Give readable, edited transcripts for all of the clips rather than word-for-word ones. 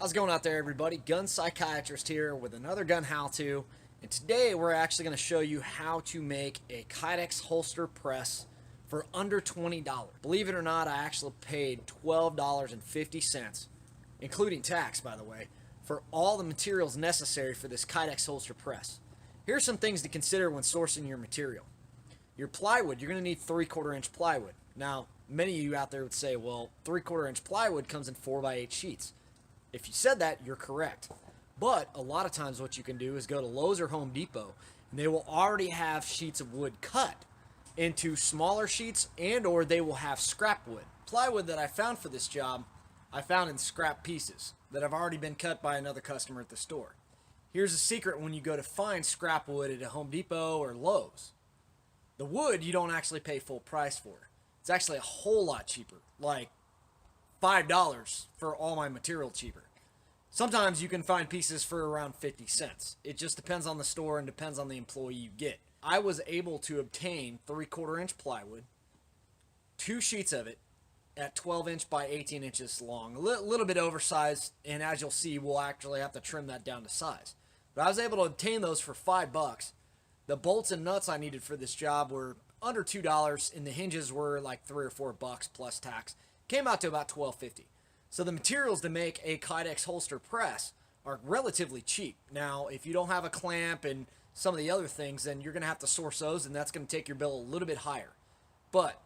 How's it going out there, everybody? Gun Psychiatrist here with another gun how-to, and today we're actually going to show you how to make a Kydex holster press for under $20. Believe it or not, I actually paid $12.50, including tax, by the way, for all the materials necessary for this Kydex holster press. Here's some things to consider when sourcing your material. Your plywood, you're going to need 3/4 inch plywood. Now, many of you out there would say, well, 3/4 inch plywood comes in 4x8 sheets. If you said that, you're correct. But a lot of times what you can do is go to Lowe's or Home Depot, and they will already have sheets of wood cut into smaller sheets, and or they will have scrap wood. Plywood that I found for this job, I found in scrap pieces that have already been cut by another customer at the store. Here's a secret when you go to find scrap wood at a Home Depot or Lowe's. The wood you don't actually pay full price for. It's actually a whole lot cheaper, like $5 for all my material cheaper. Sometimes you can find pieces for around 50 cents. It just depends on the store and depends on the employee you get. I was able to obtain 3/4 inch plywood, 2 sheets of it at 12 inch by 18 inches long. A little bit oversized, and as you'll see, we'll actually have to trim that down to size. But I was able to obtain those for $5. The bolts and nuts I needed for this job were under $2, and the hinges were like $3 or $4 plus tax. Came out to about $12.50. So the materials to make a Kydex holster press are relatively cheap. Now, if you don't have a clamp and some of the other things, then you're going to have to source those, and that's going to take your bill a little bit higher. But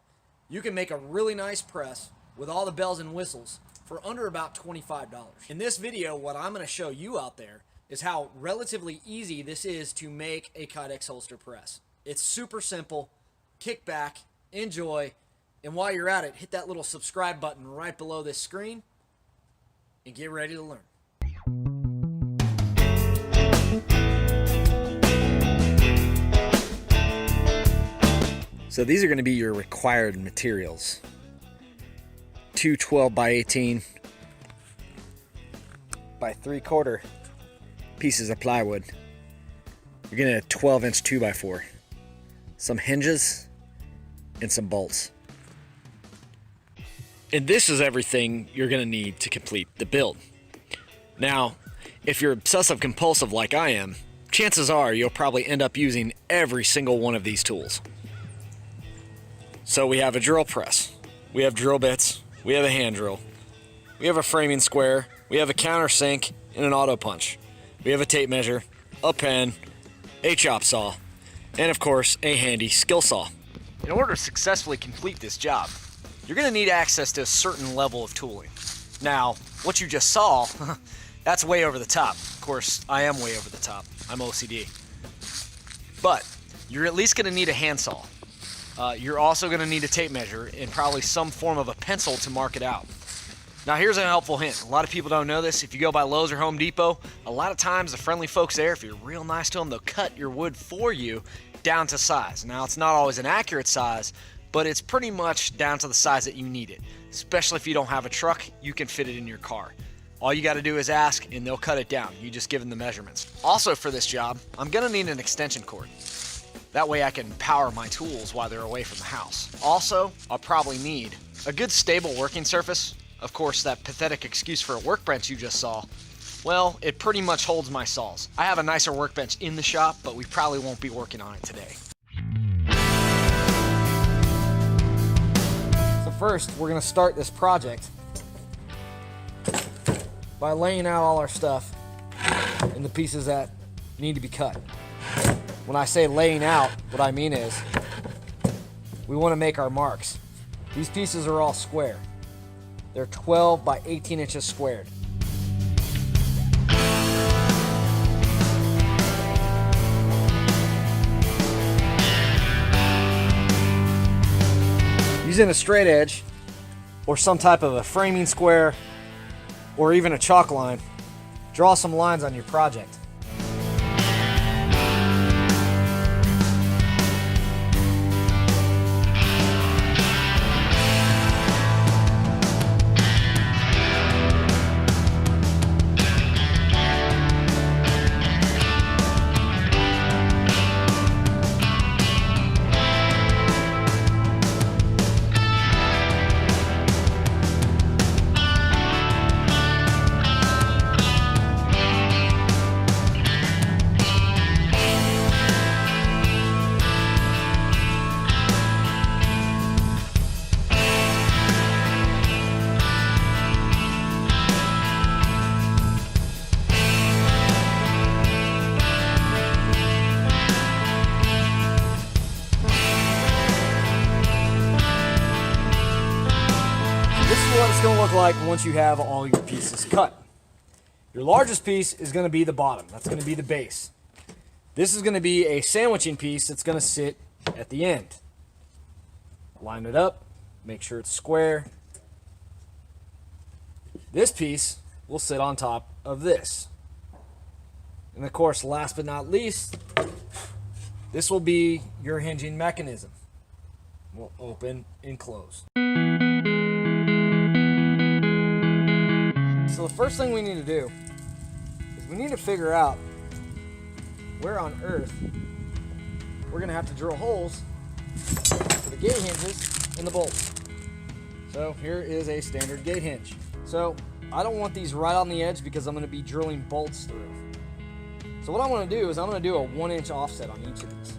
you can make a really nice press with all the bells and whistles for under about $25. In this video, what I'm going to show you out there is how relatively easy this is to make a Kydex holster press. It's super simple. Kick back, enjoy, and while you're at it, hit that little subscribe button right below this screen and get ready to learn. So these are going to be your required materials. 2 12 by 18 by 3/4 pieces of plywood. You're going to need a 12 inch 2x4, some hinges, and some bolts. And this is everything you're going to need to complete the build. Now, if you're obsessive compulsive like I am, chances are you'll probably end up using every single one of these tools. So we have a drill press, we have drill bits, we have a hand drill, we have a framing square, we have a countersink and an auto punch, we have a tape measure, a pen, a chop saw, and of course a handy skill saw. In order to successfully complete this job, you're going to need access to a certain level of tooling. Now, what you just saw, that's way over the top. Of course, I am way over the top. I'm OCD. But you're at least going to need a handsaw. You're also going to need a tape measure and probably some form of a pencil to mark it out. Now, here's a helpful hint. A lot of people don't know this. If you go by Lowe's or Home Depot, a lot of times the friendly folks there, if you're real nice to them, they'll cut your wood for you down to size. Now, it's not always an accurate size, but it's pretty much down to the size that you need it. Especially if you don't have a truck, you can fit it in your car. All you got to do is ask, and they'll cut it down. You just give them the measurements. Also for this job, I'm going to need an extension cord. That way I can power my tools while they're away from the house. Also, I'll probably need a good stable working surface. Of course, that pathetic excuse for a workbench you just saw, well, it pretty much holds my saws. I have a nicer workbench in the shop, but we probably won't be working on it today. So first, we're going to start this project by laying out all our stuff in the pieces that need to be cut. When I say laying out, what I mean is we want to make our marks. These pieces are all square. They're 12 by 18 inches squared. Using a straight edge or some type of a framing square or even a chalk line, draw some lines on your project. like once you have all your pieces cut. Your largest piece is going to be the bottom. That's going to be the base. This is going to be a sandwiching piece that's going to sit at the end. Line it up, make sure it's square. This piece will sit on top of this. And of course, last but not least, this will be your hinging mechanism. Will open and close. So the first thing we need to do is we need to figure out where on earth we're going to have to drill holes for the gate hinges and the bolts. So here is a standard gate hinge. So I don't want these right on the edge because I'm going to be drilling bolts through. So what I want to do is I'm going to do a 1-inch offset on each of these.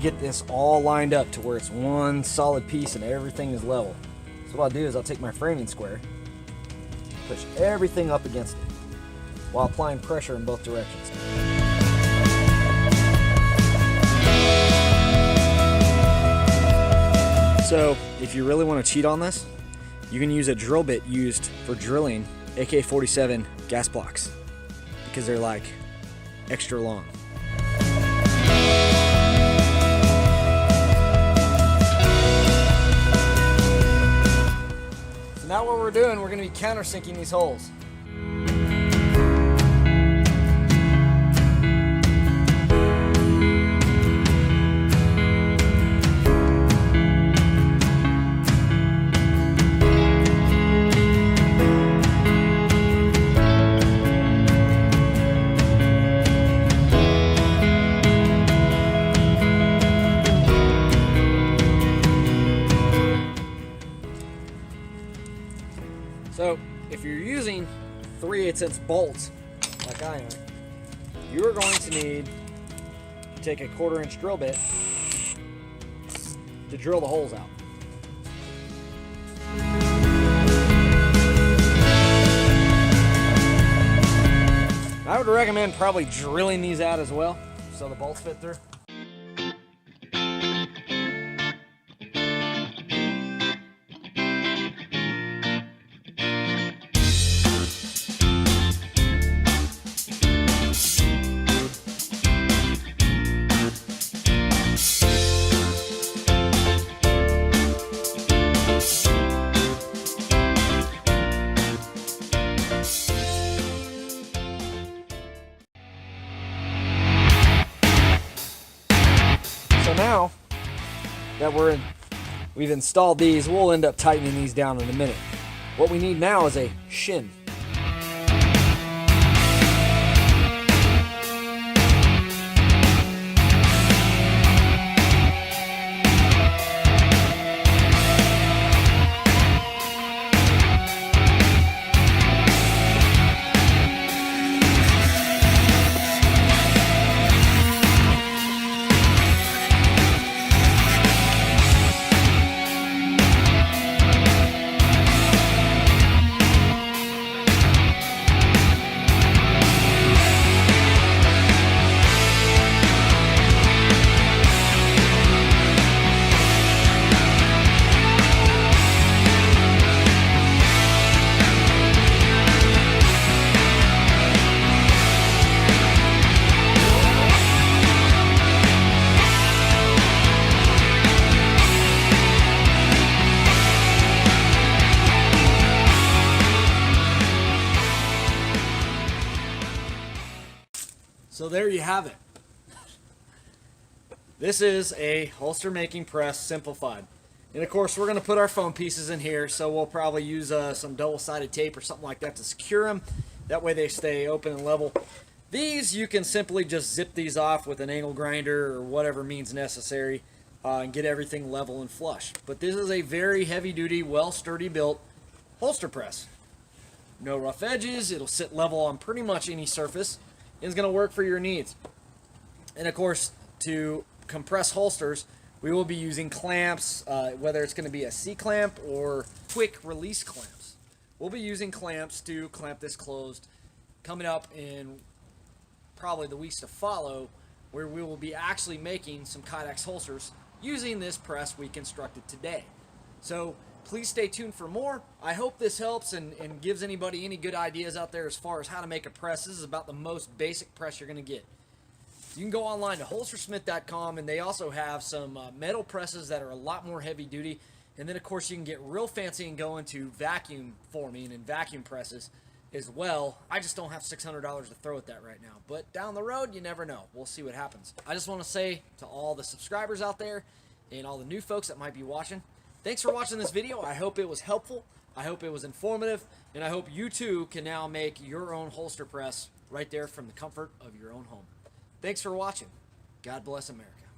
Get this all lined up to where it's one solid piece and everything is level. So what I'll do is I'll take my framing square, push everything up against it while applying pressure in both directions. So if you really want to cheat on this, you can use a drill bit used for drilling AK-47 gas blocks because they're like extra long. Now what we're doing, we're going to be countersinking these holes. So if you're using 3/8" bolts, like I am, you are going to need to take a 1/4-inch drill bit to drill the holes out. I would recommend probably drilling these out as well so the bolts fit through. So now that we've installed these, we'll end up tightening these down in a minute. What we need now is a shin. So there you have it. This is a holster making press simplified. And of course we're going to put our foam pieces in here, so we'll probably use some double-sided tape or something like that to secure them. That way they stay open and level. These, you can simply just zip these off with an angle grinder or whatever means necessary and get everything level and flush. But this is a very heavy-duty, well-sturdy built holster press. No rough edges, it'll sit level on pretty much any surface. It's going to work for your needs. And of course, to compress holsters, we will be using clamps, whether it's going to be a C-clamp or quick release clamps. We'll be using clamps to clamp this closed coming up in probably the weeks to follow, where we will be actually making some Kydex holsters using this press we constructed today. So please stay tuned for more. I hope this helps and gives anybody any good ideas out there as far as how to make a press. This is about the most basic press you're going to get. You can go online to holstersmith.com, and they also have some metal presses that are a lot more heavy duty. And then, of course, you can get real fancy and go into vacuum forming and vacuum presses as well. I just don't have $600 to throw at that right now. But down the road, you never know. We'll see what happens. I just want to say to all the subscribers out there and all the new folks that might be watching, thanks for watching this video. I hope it was helpful. I hope it was informative. And I hope you too can now make your own holster press right there from the comfort of your own home. Thanks for watching. God bless America.